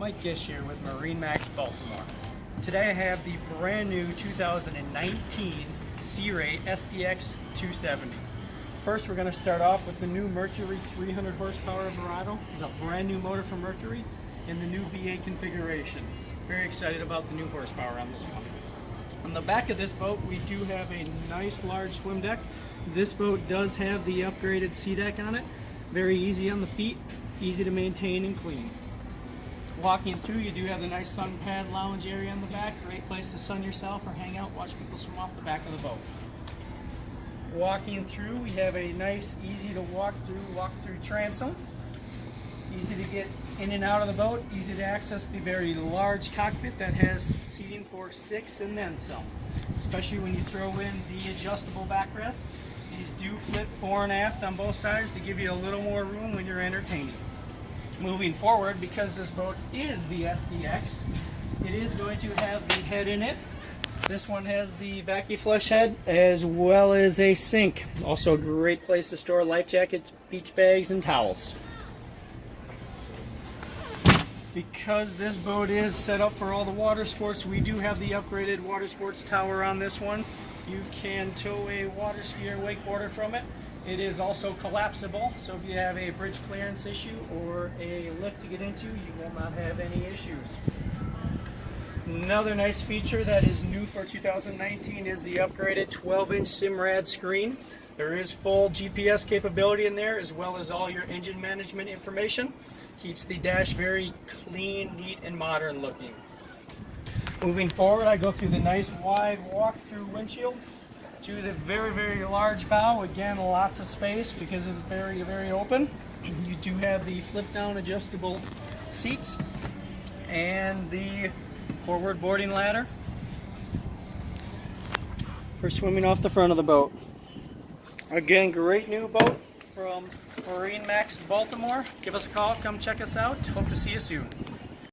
Mike Gish here with MarineMax Baltimore. Today I have the brand new 2019 Sea Ray SDX 270. First we're going to start off with the new Mercury 300 horsepower Verado. It's a brand new motor from Mercury in the new V8 configuration. Very excited about the new horsepower on this one. On the back of this boat we do have a nice large swim deck. This boat does have the upgraded sea deck on it. Very easy on the feet, easy to maintain and clean. Walking through, you do have the nice sun pad lounge area in the back. Great place to sun yourself or hang out, watch people swim off the back of the boat. Walking through, we have a nice, easy to walk through transom. Easy to get in and out of the boat, easy to access the very large cockpit that has seating for 6 and then some. Especially when you throw in the adjustable backrest. These do flip fore and aft on both sides to give you a little more room when you're entertaining. Moving forward, because this boat is the SDX, it is going to have the head in it. This one has the vacuum flush head as well as a sink. Also a great place to store life jackets, beach bags, and towels. Because this boat is set up for all the water sports, we do have the upgraded water sports tower on this one. You can tow a water skier wakeboarder from it. It is also collapsible, so if you have a bridge clearance issue or a lift to get into, you will not have any issues. Another nice feature that is new for 2019 is the upgraded 12-inch Simrad Screen. There is full GPS capability in there, as well as all your engine management information. Keeps the dash very clean, neat, and modern looking. Moving forward, I go through the nice wide walk-through windshield to the very, very large bow. Again, lots of space because it's very, very open. You do have the flip-down adjustable seats and the forward boarding ladder for swimming off the front of the boat. Again, great new boat from MarineMax Baltimore. Give us a call, come check us out. Hope to see you soon.